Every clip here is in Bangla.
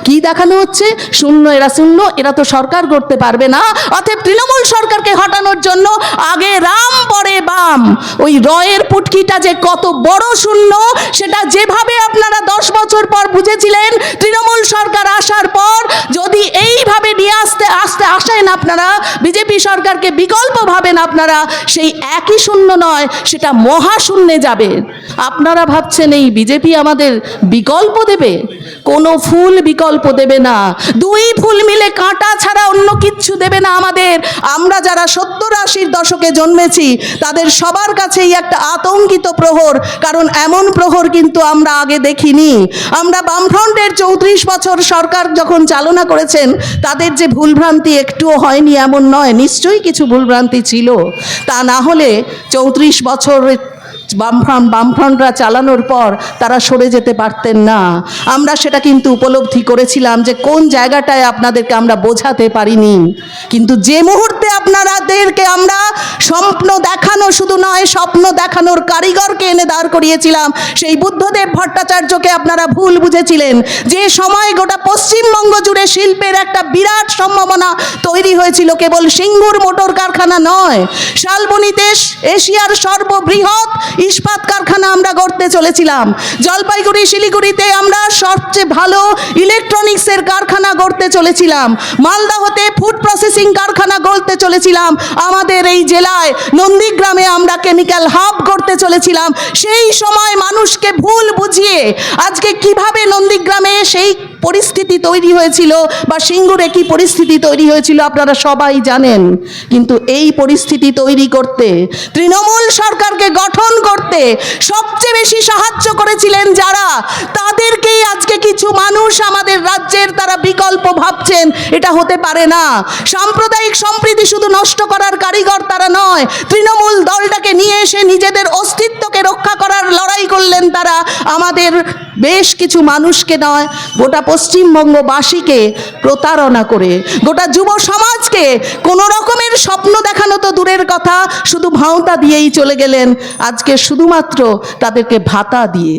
কি দেখানো হচ্ছে? শূন্য, এরা শূন্য, এরা তো সরকার করতে পারবে না। অতএব তৃণমূল সরকারকে হটানোর জন্য আগে রাম পরে বাম। ওই রয়ের পুটকিটা যে কত বড় শূন্য সেটা যেভাবে আপনারা 10 বছর পর বুঝেছিলেন, তৃণমূল সরকার আসার পর যদি এইভাবে নিয়ে আসেন আপনারা, বিজেপি সরকারকে বিকল্প ভাবেন আপনারা, সেই একই শূন্য নয়, সেটা মহাশূন্যে যাবে। আপনারা ভাবছেন এই বিজেপি আমাদের বিকল্প দেবে? কোনো ফুল বিকল্প দেবে না। 2 ফুল মিলে কাঁটা ছাড়া অন্য কিচ্ছু দেবে না আমাদের। আমরা যারা 70-80 দশকে জন্মেছি তাদের সবার কাছেই একটা আতঙ্কিত প্রহর, কারণ এমন প্রহর কিন্তু আমরা আগে দেখিনি। আমরা বামফ্রন্টের 34 বছর সরকার যখন চালনা করেছেন, তাদের যে ভুলভ্রান্তি একটুও হয়নি এমন নয়, নিশ্চয়ই কিছু ভুলভ্রান্তি ছিল। তা না হলে 34 বছর বামফ্রন্টরা চালানোর পর তারা সরে যেতে পারতেন না। আমরা সেটা কিন্তু উপলব্ধি করেছিলাম যে কোন জায়গাটায় আপনাদেরকে আমরা বোঝাতে পারিনি। কিন্তু যে মুহূর্তে আপনাদেরকে আমরা স্বপ্ন দেখানো শুধু নয়, স্বপ্ন দেখানোর কারিগরকে এনে দাঁড় করিয়েছিলাম, সেই বুদ্ধদেব ভট্টাচার্যকে আপনারা ভুল বুঝেছিলেন। যে সময় গোটা পশ্চিমবঙ্গ জুড়ে শিল্পের একটা বিরাট সম্ভাবনা তৈরি হয়েছিল, কেবল সিঙ্গুর মোটর কারখানা নয়, শালবনীতে এশিয়ার সর্ববৃহৎ ইস্পাত কারখানা আমরা গড়তে চলেছিলাম। জলপাইগুড়ি শিলিগুড়িতে আমরা সবচেয়ে ভালো ইলেকট্রনিক্সের কারখানা গড়তে চলেছিলাম। মালদাহতে ফুড প্রসেসিং কারখানা গড়তে চলেছিলাম। আমাদের এই জেলায় নন্দীগ্রামে আমরা কেমিক্যাল হাব গড়তে চলেছিলাম। সেই সময় মানুষকে ভুল বুঝিয়ে আজকে কিভাবে নন্দীগ্রামে সেই পরিস্থিতি তৈরি হয়েছিল বা সিঙ্গুরে কি পরিস্থিতি তৈরি হয়েছিল আপনারা সবাই জানেন। কিন্তু এই পরিস্থিতি তৈরি করতে, তৃণমূল সরকারকে গঠন করতে সবচেয়ে বেশি সাহায্য করেছিলেন যারা, তাদেরকেই আজকে কিছু মানুষ আমাদের রাজ্যের তারা বিকল্প ভাবছেন। এটা হতে পারে না। সাম্প্রদায়িক সম্প্রীতি শুধু নষ্ট করার কারিগর তারা নয়, তৃণমূল দলটাকে নিয়ে এসে নিজেদের অস্তিত্বকে রক্ষা করার লড়াই করলেন তারা। আমাদের বেশ কিছু মানুষকে নয়, গোটা পশ্চিমবঙ্গবাসীকে প্রতারণা করে, গোটা যুব সমাজকে কোনো রকমের স্বপ্ন দেখানো তো দূরের কথা, শুধু ভাঁওতা দিয়েই চলে গেলেন। আজকে শুধুমাত্র তাদেরকে ভাতা দিয়ে,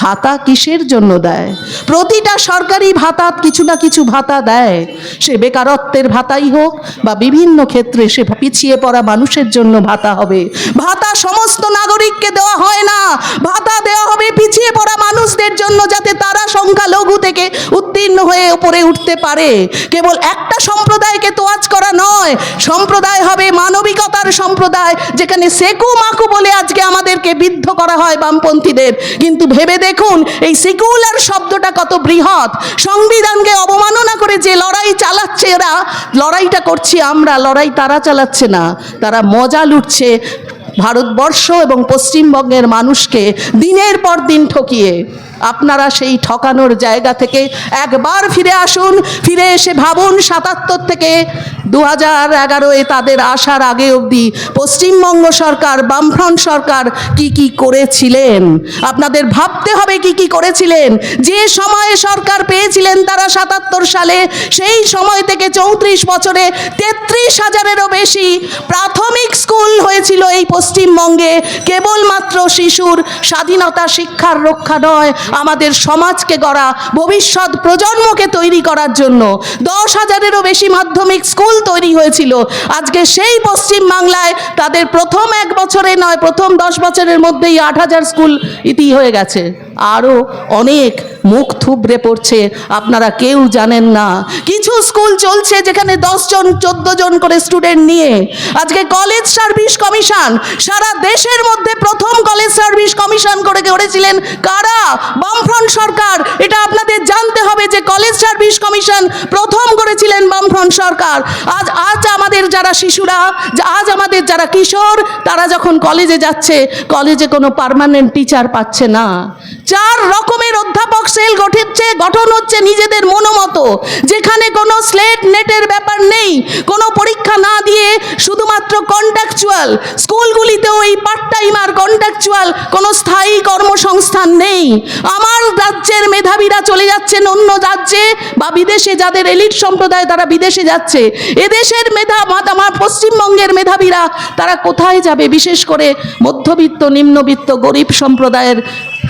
ভাতা কিসের জন্য দেয়? প্রতিটা সরকারি ভাতা কিছু না কিছু ভাতা দেয়, সে বেকারত্বের ভাতাই হোক বা বিভিন্ন ক্ষেত্রে সে পিছিয়ে পড়া মানুষের জন্য ভাতা হবে। ভাতা সমস্ত নাগরিককে দেওয়া হয় না, ভাতা দেওয়া হবে পিছিয়ে পড়া মানুষদের জন্য, যাতে তারা সংখ্যালঘু থেকে উত্তীর্ণ হয়ে উপরে উঠতে পারে। কেবল একটা সম্প্রদায়কে তোয়াজ করা নয়, সম্প্রদায় হবে মানবিকতার সম্প্রদায়, যেখানে সেকু মাকু বলে আজকে আমাদেরকে বিদ্ধ করা হয় বামপন্থীদের। কিন্তু ভেবে দেখুন এই সেকুলার শব্দটা কত বৃহৎ। সংবিধানকে অবমাননা করে যে লড়াই চালাচ্ছে এরা, লড়াইটা করছি আমরা, লড়াই তারা চালাচ্ছে না। তারা মজা লুটছে ভারতবর্ষ এবং পশ্চিমবঙ্গের মানুষকে দিনের পর দিন ঠকিয়ে। আপনারা সেই ঠকানোর জায়গা থেকে একবার ফিরে আসুন, ফিরে এসে ভাবুন 77 থেকে 2011-এ তাদের আসার আগে অবধি পশ্চিমবঙ্গ সরকার, বামফ্রন্ট সরকার কি কি করেছিলেন। আপনাদের ভাবতে হবে কি কি করেছিলেন। যে সময়ে সরকার পেয়েছিলেন তারা 77 সালে, সেই সময় থেকে 34 বছরে 33,000-এরও বেশি প্রাথমিক স্কুল হয়েছিল এই পশ্চিমবঙ্গে। কেবলমাত্র শিশুর স্বাধীনতা, শিক্ষার রক্ষা নয়, আমাদের সমাজকে গড়া, ভবিষ্যৎ প্রজন্মকে তৈরি করার জন্য 10,000-এরও বেশি মাধ্যমিক স্কুল তৈরি হয়েছিল। আজকে সেই পশ্চিম বাংলায় তাদের প্রথম 1 বছরে নয়, প্রথম 10 বছরের মধ্যেই 8,000 স্কুল ইতি হয়ে গেছে। আরও অনেক মুখ থুবড়ে পড়ছে, আপনারা কেউ জানেন না। কিছু স্কুল চলছে যেখানে 10 জন 14 জন করে স্টুডেন্ট নিয়ে। আজকে কলেজ সার্ভিস কমিশন, সারা দেশের মধ্যে প্রথম কলেজ সার্ভিস কমিশন করে গড়েছিলেন কারা? বামফ্রন্ট সরকার। এটা আপনাদের জানতে হবে যে কলেজ সার্ভিস কমিশন প্রথম করেছিলেন বামফ্রন্ট সরকার। আজ আমাদের যারা শিশুরা, আজ আমাদের যারা কিশোর, তারা যখন কলেজে যাচ্ছে, কলেজে কোনো পার্মানেন্ট টিচার পাচ্ছে না। 4 রকমের অধ্যাপক সেল গঠন হচ্ছে নিজেদের মনোমতো, যেখানে কোনো স্লেট নেটের ব্যাপার নেই, কোনো পরীক্ষা না দিয়ে শুধুমাত্র কন্ট্রাকচুয়াল। স্কুলগুলিতেও এই পার্ট টাইমার কন্ট্রাকচুয়াল, কোনো স্থায়ী কর্মসংস্থান নেই। আমার রাজ্যের মেধাবীরা চলে যাচ্ছেন অন্য রাজ্যে বা বিদেশে, যাদের এলিট সম্প্রদায় তারা বিদেশে যাচ্ছে। এদেশের আমার পশ্চিমবঙ্গের মেধাবীরা তারা কোথায় যাবে? বিশেষ করে মধ্যবিত্ত, নিম্নবিত্ত, গরিব সম্প্রদায়ের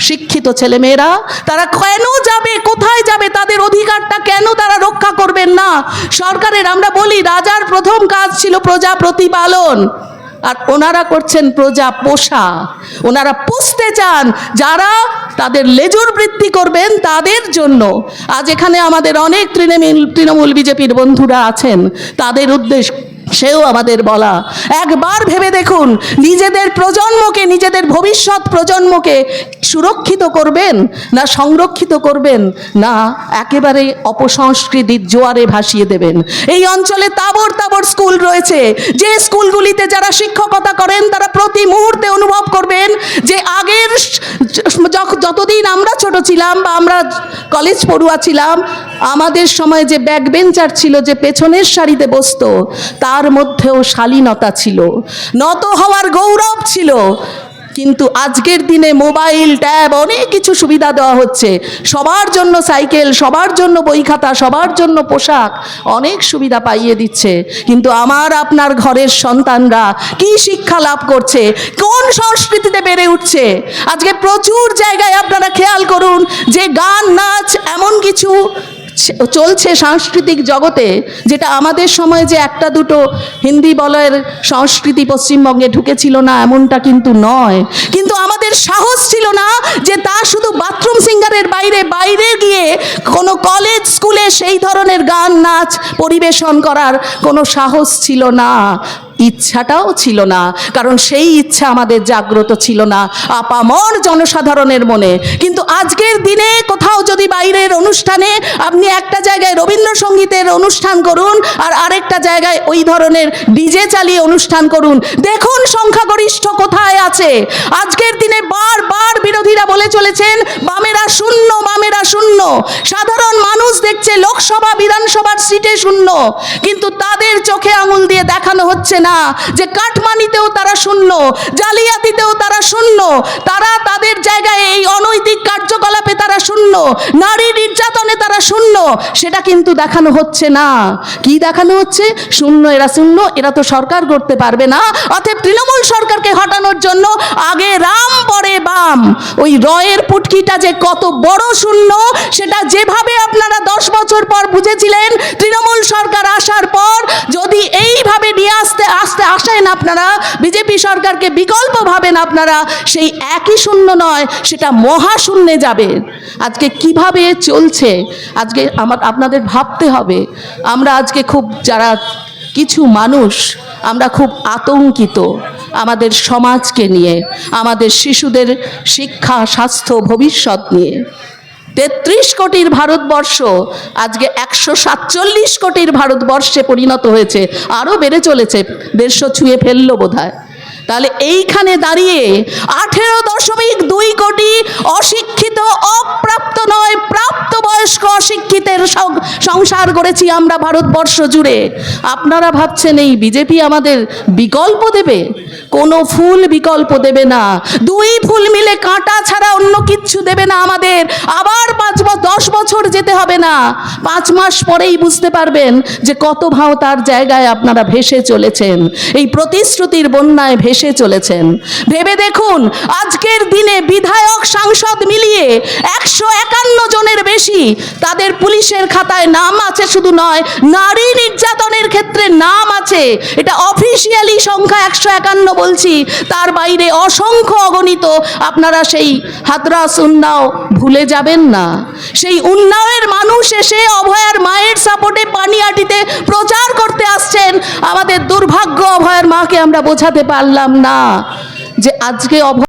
শিক্ষিত ছেলেমেয়েরা তারা কেন যাবে, কোথায় যাবে? তাদের অধিকার সরকারের। আমরা বলি রাজার প্রথম কাজ ছিল প্রজা প্রতিপালন, আর ওনারা করছেন প্রজা পোষা। ওনারা পুষতে চান যারা তাদের লেজুর বৃত্তি করবেন তাদের জন্য। আজ এখানে আমাদের অনেক তৃণমূল বিজেপির বন্ধুরা আছেন, তাদের উদ্দেশ্য সেও আমাদের বলা, একবার ভেবে দেখুন নিজেদের প্রজন্মকে, নিজেদের ভবিষ্যৎ প্রজন্মকে সুরক্ষিত করবেন না সংরক্ষিত করবেন, না একেবারে অপসংস্কৃতির জোয়ারে ভাসিয়ে দেবেন। এই অঞ্চলে তাবড় তাবড় স্কুল রয়েছে, যে স্কুলগুলিতে যারা শিক্ষকতা করেন তারা প্রতি মুহূর্তে অনুভব করবেন যে আগের যতদিন আমরা ছোট ছিলাম বা আমরা কলেজ পড়ুয়া ছিলাম, আমাদের সময় যে ব্যাক বেঞ্চার ছিল, যে পেছনের সারিতে বসতো, তার মধ্যেও শালীনতা ছিল, নত হওয়ার গৌরব ছিল। কিন্তু আজকের দিনে মোবাইল, ট্যাব, অনেক কিছু সুবিধা দেওয়া হচ্ছে, সবার জন্য সাইকেল, সবার জন্য বই খাতা, সবার জন্য পোশাক, অনেক সুবিধা পাইয়ে দিচ্ছে। কিন্তু আমার আপনার ঘরের সন্তানরা কি শিক্ষা লাভ করছে, কোন সংস্কৃতিতে বেড়ে উঠছে? আজকে প্রচুর জায়গায় আপনারা খেয়াল করুন যে গান, নাচ, এমন কিছু চলছে সাংস্কৃতিক জগতে, যেটা আমাদের সময় যে একটা দুটো হিন্দি বলয়ের সংস্কৃতি পশ্চিমবঙ্গে ঢুকেছিল না, এমনটা কিন্তু নয়। কিন্তু আমাদের সাহস ছিল না যে তা শুধু বাথরুম সিঙ্গারের বাইরে গিয়ে কোনো কলেজ স্কুলে সেই ধরনের গান, নাচ পরিবেশন করার কোনো সাহস ছিল না, ইচ্ছাটাও ছিল না, কারণ সেই ইচ্ছা আমাদের জাগ্রত ছিল না আপামর জনসাধারণের মনে। কিন্তু আজকের দিনে কোথাও যদি বাইরের অনুষ্ঠানে আপনি একটা জায়গায় রবীন্দ্রসঙ্গীতের অনুষ্ঠান করুন আর আরেকটা জায়গায় ওই ধরনের ডিজে চালিয়ে অনুষ্ঠান করুন, দেখুন সংখ্যাগরিষ্ঠ কোথায় আছে। আজকের দিনে বারবার বিরোধীরা বলে চলেছেন বামেরা শূন্য, বামেরা শূন্য। সাধারণ মানুষ দেখছে লোকসভা বিধানসভার সিটে শূন্য, কিন্তু তাদের চোখে আঙুল দিয়ে দেখানো হচ্ছে না যে কাটমানিতেও তারা শূন্য, জালিয়াতিতেও তারা শূন্য, তারা তাদের জায়গায় এই অনৈতিক কার্যকলাপে তারা শূন্য, নারী নির্যাতনে তারা শূন্য, সেটা কিন্তু দেখানো হচ্ছে না। কি দেখানো হচ্ছে? শূন্য, এরা শূন্য, এরা তো সরকার করতে পারবে না। অতএব তৃণমূল সরকারকে হটানোর জন্য আগে রাম পরে বাম। ওই রয়ের পুটকিটা যে কত বড় শূন্য, সেটা যেভাবে আপনারা 10 বছর পর বুঝেছিলেন, তৃণমূল সরকার আসার পর যদি এইভাবে নিয়ে আসেন আপনারা, বিজেপি সরকারকে বিকল্প ভাবেন আপনারা, সেই একই শূন্য নয়, সেটা মহাশূন্যে যাবে। আজকে কিভাবে চলছে আজকে আপনাদের ভাবতে হবে। আমরা আজকে খুব, যারা কিছু মানুষ, আমরা খুব আতঙ্কিত আমাদের সমাজকে নিয়ে, আমাদের শিশুদের শিক্ষা, স্বাস্থ্য, ভবিষ্যৎ নিয়ে। 33 কোটির ভারতবর্ষ আজকে 147 কোটির ভারতবর্ষে পরিণত হয়েছে, আরও বেড়ে চলেছে, 150 ছুঁয়ে ফেললো বোধহয়। তাহলে এইখানে দাঁড়িয়ে 18.2 কোটি অশিক্ষিত, অপ্রাপ্ত নয় প্রাপ্তবয়স্ক অশিক্ষিতের সংসার গড়েছি আমরা ভারতবর্ষ জুড়ে। আপনারা ভাবছেন এই বিজেপি আমাদের বিকল্প দেবে? কোনো ফুল বিকল্প দেবে না। 2 ফুল মিলে কাঁটা ছাড়া অন্য কিচ্ছু দেবে না আমাদের। আবার 10 বছর যেতে হবে না, 5 মাস পরেই বুঝতে পারবেন যে কত ভাও তার জায়গায় আপনারা ভেসে চলেছেন, এই প্রতিশ্রুতির বন্যায় ভেসে চলেছেন। ভেবে দেখুন আজকের দিনে বিধায়ক, সাংসদ মিলিয়ে 151 জনের বেশি তাদের পুলিশের খাতায় নাম আছে। শুধু নয়, নারী নির্যাতনের ক্ষেত্রে নাম আছে। এটা অফিসিয়ালি সংখ্যা 151 বলছি, তার বাইরে অসংখ্য অগণিত। আপনারা সেই হাতরাস উন্নাও ভুলে যাবেন না। সেই উন্নাওয়ের মানুষ এসে অভয়ার মায়ের সাপোর্টে পানিহাটিতে প্রচার করতে আসছেন। আমাদের দুর্ভাগ্য, অভয়ার মাকে আমরা বোঝাতে পারলাম না যে আজকে